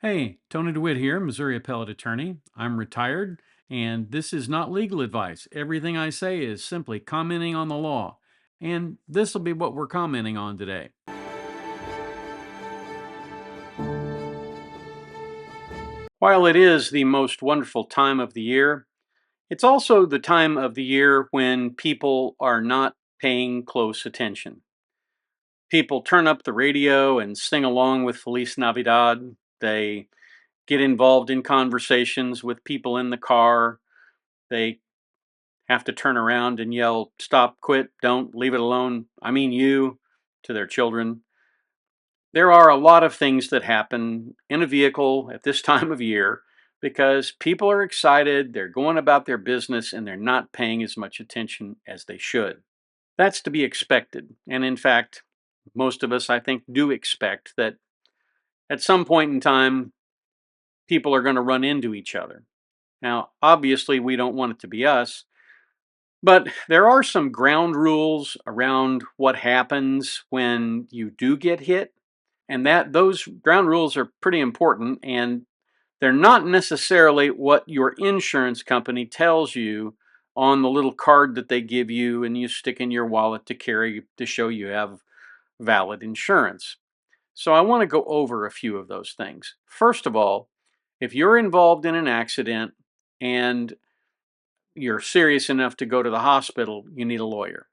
Hey, Tony DeWitt here, Missouri Appellate Attorney. I'm retired, and this is not legal advice. Everything I say is simply commenting on the law. And this will be what we're commenting on today. While it is the most wonderful time of the year, it's also the time of the year when people are not paying close attention. People turn up the radio and sing along with Feliz Navidad. They get involved in conversations with people in the car. They have to turn around and yell, "Stop, quit, don't, leave it alone, I mean you," to their children. There are a lot of things that happen in a vehicle at this time of year because people are excited, they're going about their business, and they're not paying as much attention as they should. That's to be expected. And in fact, most of us, I think, do expect that at some point in time, people are going to run into each other. Now, obviously, we don't want it to be us. But there are some ground rules around what happens when you do get hit, and that those ground rules are pretty important, and they're not necessarily what your insurance company tells you on the little card that they give you and you stick in your wallet to carry to show you have valid insurance. So I want to go over a few of those things. First of all, if you're involved in an accident and you're serious enough to go to the hospital, you need a lawyer.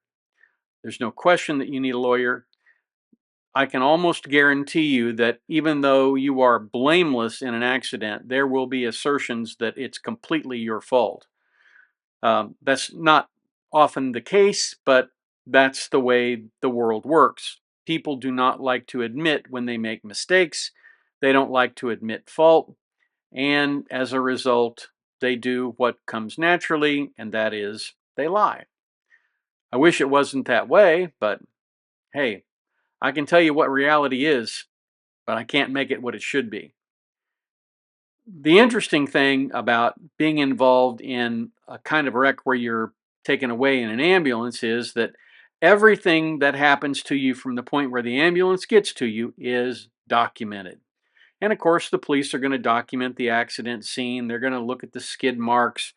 There's no question that you need a lawyer. I can almost guarantee you that even though you are blameless in an accident, there will be assertions that it's completely your fault. That's not often the case, but that's the way the world works. People do not like to admit when they make mistakes, they don't like to admit fault, and as a result, they do what comes naturally, and that is they lie. I wish it wasn't that way, but hey, I can tell you what reality is, but I can't make it what it should be. The interesting thing about being involved in a kind of wreck where you're taken away in an ambulance is that everything that happens to you from the point where the ambulance gets to you is documented. And of course, the police are going to document the accident scene. They're going to look at the skid marks.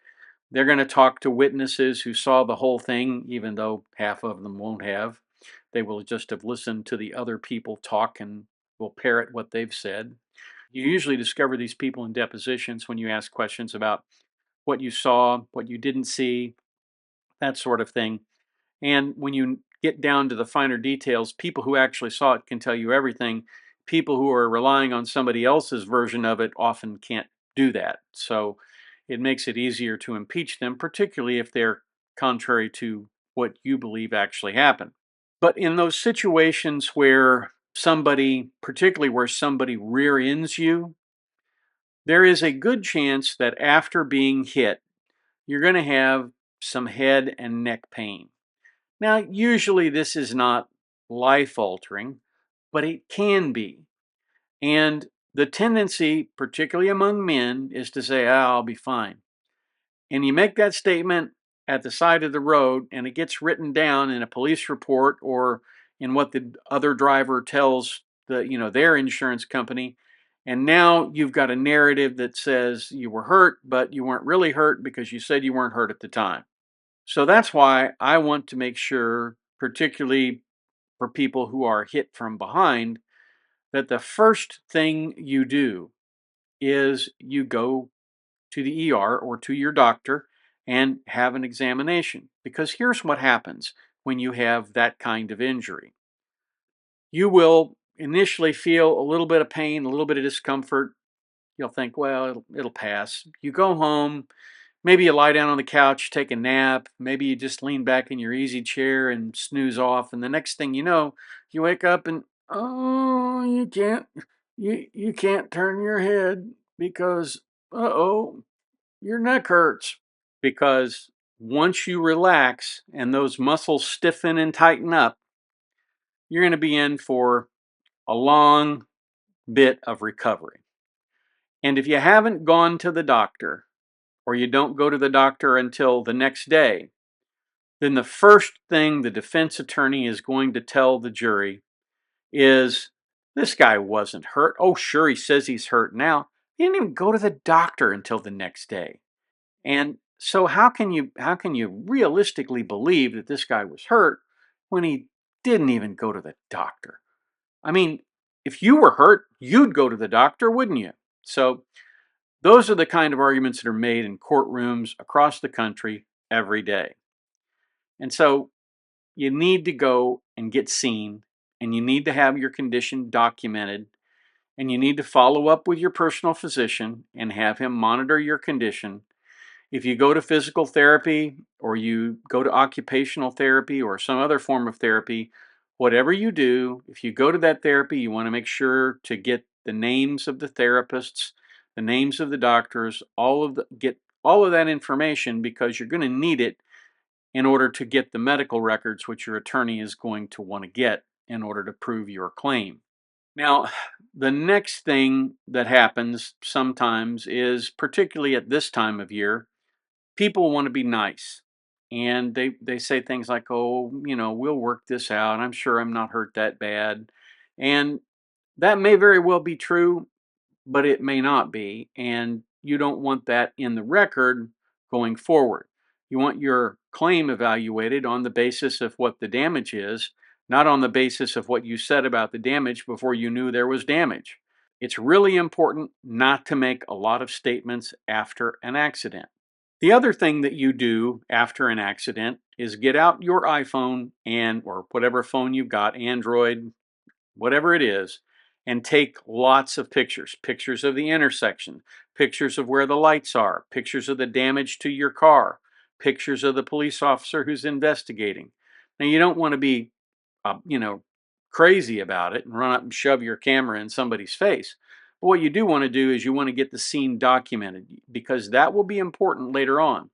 They're going to talk to witnesses who saw the whole thing, even though half of them won't have. They will just have listened to the other people talk and will parrot what they've said. You usually discover these people in depositions when you ask questions about what you saw, what you didn't see, that sort of thing. And when you get down to the finer details, people who actually saw it can tell you everything. People who are relying on somebody else's version of it often can't do that. So it makes it easier to impeach them, particularly if they're contrary to what you believe actually happened. But in those situations where somebody, particularly where somebody rear ends you, there is a good chance that after being hit, you're going to have some head and neck pain. Now, usually this is not life altering, but it can be. And the tendency, particularly among men, is to say, I'll be fine. And you make that statement at the side of the road, and it gets written down in a police report or in what the other driver tells their insurance company. And now you've got a narrative that says you were hurt, but you weren't really hurt because you said you weren't hurt at the time. So that's why I want to make sure, particularly for people who are hit from behind, that the first thing you do is you go to the ER or to your doctor and have an examination. Because here's what happens when you have that kind of injury. You will initially feel a little bit of pain, a little bit of discomfort. You'll think, well, it'll pass. You go home, maybe you lie down on the couch, take a nap, maybe you just lean back in your easy chair and snooze off, and the next thing you know, you wake up and oh, you can't turn your head because uh-oh, your neck hurts. Because once you relax and those muscles stiffen and tighten up, you're going to be in for a long bit of recovery. And if you haven't gone to the doctor, or you don't go to the doctor until the next day, then the first thing the defense attorney is going to tell the jury is This guy wasn't hurt. Oh, sure, he says he's hurt now. He didn't even go to the doctor until the next day. And so how can you realistically believe that this guy was hurt when he didn't even go to the doctor? I mean, if you were hurt, you'd go to the doctor, wouldn't you? So those are the kind of arguments that are made in courtrooms across the country every day. And so you need to go and get seen, and you need to have your condition documented, and you need to follow up with your personal physician and have him monitor your condition. If you go to physical therapy or you go to occupational therapy or some other form of therapy, whatever you do, if you go to that therapy, you want to make sure to get the names of the therapists, the names of the doctors, get all of that information, because you're going to need it in order to get the medical records which your attorney is going to want to get in order to prove your claim. Now, the next thing that happens sometimes is, particularly at this time of year, people want to be nice. And they say things like, oh, we'll work this out. I'm sure I'm not hurt that bad. And that may very well be true, but it may not be. And you don't want that in the record going forward. You want your claim evaluated on the basis of what the damage is, not on the basis of what you said about the damage before you knew there was damage. It's really important not to make a lot of statements after an accident. The other thing that you do after an accident is get out your iPhone or whatever phone you've got, Android, whatever it is, and take lots of pictures. Pictures of the intersection, pictures of where the lights are, pictures of the damage to your car, pictures of the police officer who's investigating. Now, you don't want to be, uh, you know, crazy about it and run up and shove your camera in somebody's face. But what you do want to do is you want to get the scene documented, because that will be important later on.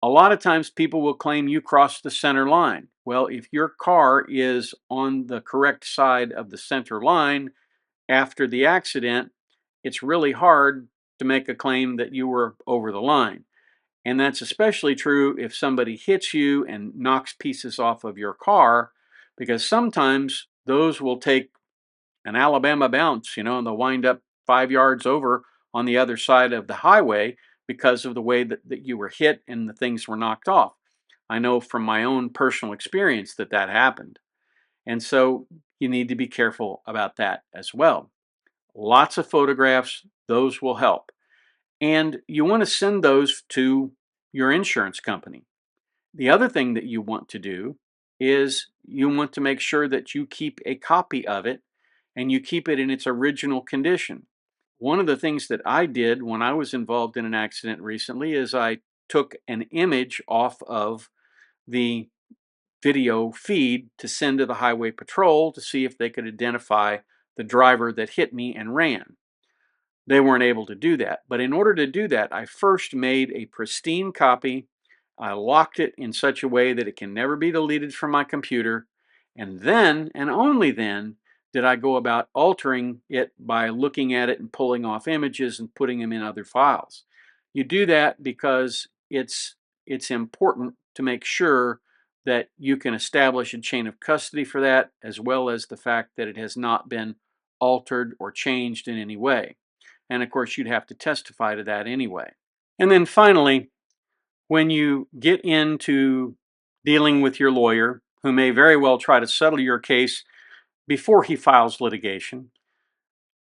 A lot of times people will claim you crossed the center line. Well, if your car is on the correct side of the center line after the accident, it's really hard to make a claim that you were over the line. And that's especially true if somebody hits you and knocks pieces off of your car, because sometimes those will take an Alabama bounce, and they'll wind up 5 yards over on the other side of the highway because of the way that you were hit and the things were knocked off. I know from my own personal experience that happened. And so you need to be careful about that as well. Lots of photographs, those will help. And you want to send those to your insurance company. The other thing that you want to do is you want to make sure that you keep a copy of it and you keep it in its original condition. One of the things that I did when I was involved in an accident recently is I took an image off of the video feed to send to the highway patrol to see if they could identify the driver that hit me and ran. They weren't able to do that. But in order to do that, I first made a pristine copy. I locked it in such a way that it can never be deleted from my computer. And then, and only then, did I go about altering it by looking at it and pulling off images and putting them in other files. You do that because it's important to make sure that you can establish a chain of custody for that, as well as the fact that it has not been altered or changed in any way. And of course, you'd have to testify to that anyway. And then finally, when you get into dealing with your lawyer, who may very well try to settle your case before he files litigation,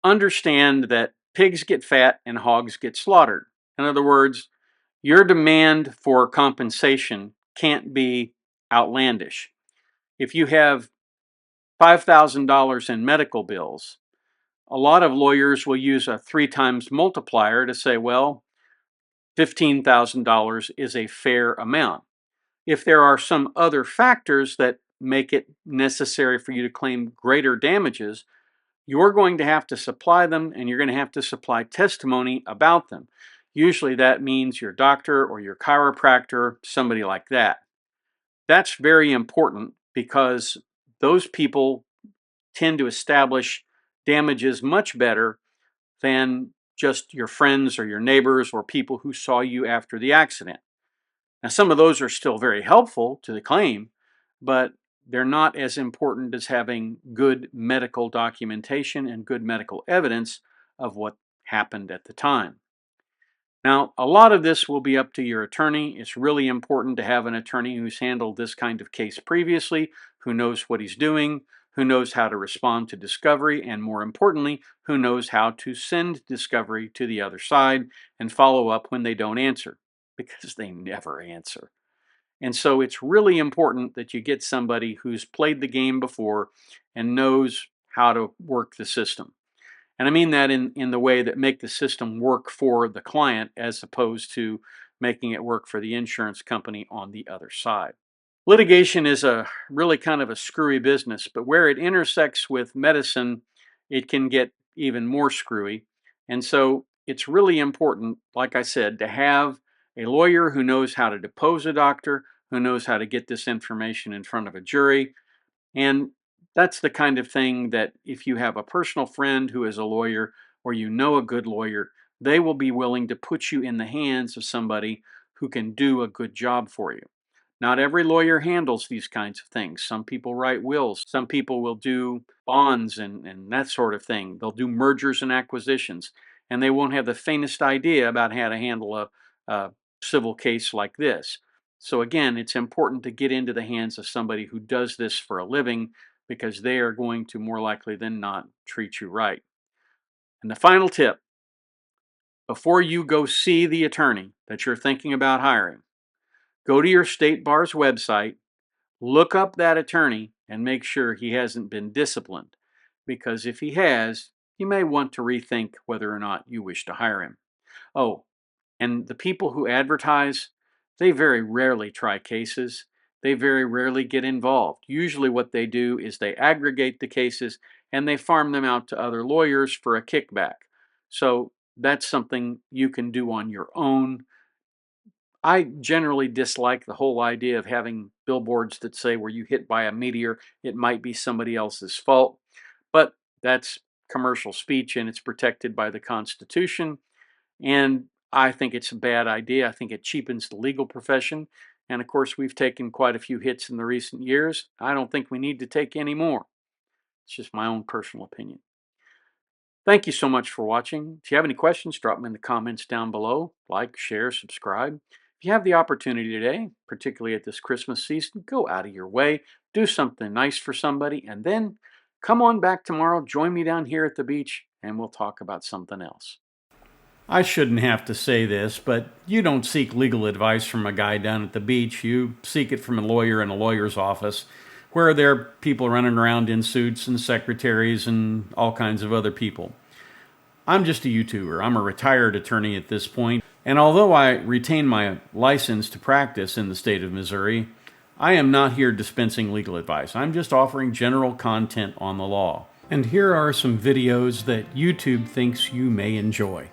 understand that pigs get fat and hogs get slaughtered. In other words, your demand for compensation can't be outlandish. If you have $5,000 in medical bills, a lot of lawyers will use a 3 times multiplier to say, well, $15,000 is a fair amount. If there are some other factors that make it necessary for you to claim greater damages, you're going to have to supply them, and you're going to have to supply testimony about them. Usually that means your doctor or your chiropractor, somebody like that. That's very important because those people tend to establish damages much better than just your friends or your neighbors or people who saw you after the accident. Now, some of those are still very helpful to the claim, but they're not as important as having good medical documentation and good medical evidence of what happened at the time. Now, a lot of this will be up to your attorney. It's really important to have an attorney who's handled this kind of case previously, who knows what he's doing, who knows how to respond to discovery, and more importantly, who knows how to send discovery to the other side and follow up when they don't answer, because they never answer. And so it's really important that you get somebody who's played the game before and knows how to work the system. And I mean that in the way that make the system work for the client as opposed to making it work for the insurance company on the other side. Litigation is a really kind of a screwy business, but where it intersects with medicine, it can get even more screwy. And so it's really important, like I said, to have a lawyer who knows how to depose a doctor, who knows how to get this information in front of a jury. And that's the kind of thing that if you have a personal friend who is a lawyer or you know a good lawyer, they will be willing to put you in the hands of somebody who can do a good job for you. Not every lawyer handles these kinds of things. Some people write wills. Some people will do bonds and that sort of thing. They'll do mergers and acquisitions, and they won't have the faintest idea about how to handle a civil case like this. So again, it's important to get into the hands of somebody who does this for a living, because they are going to more likely than not treat you right. And the final tip, before you go see the attorney that you're thinking about hiring, go to your state bar's website, look up that attorney, and make sure he hasn't been disciplined. Because if he has, you may want to rethink whether or not you wish to hire him. Oh, and the people who advertise, they very rarely try cases. They very rarely get involved. Usually what they do is they aggregate the cases and they farm them out to other lawyers for a kickback. So that's something you can do on your own. I generally dislike the whole idea of having billboards that say were you hit by a meteor, it might be somebody else's fault. But that's commercial speech and it's protected by the Constitution. And I think it's a bad idea. I think it cheapens the legal profession. And of course, we've taken quite a few hits in the recent years. I don't think we need to take any more. It's just my own personal opinion. Thank you so much for watching. If you have any questions, drop them in the comments down below. Like, share, subscribe. If you have the opportunity today, particularly at this Christmas season, go out of your way, do something nice for somebody, and then come on back tomorrow, join me down here at the beach, and we'll talk about something else. I shouldn't have to say this, but you don't seek legal advice from a guy down at the beach. You seek it from a lawyer in a lawyer's office, where there are people running around in suits and secretaries and all kinds of other people. I'm just a YouTuber. I'm a retired attorney at this point, and although I retain my license to practice in the state of Missouri, I am not here dispensing legal advice. I'm just offering general content on the law. And here are some videos that YouTube thinks you may enjoy.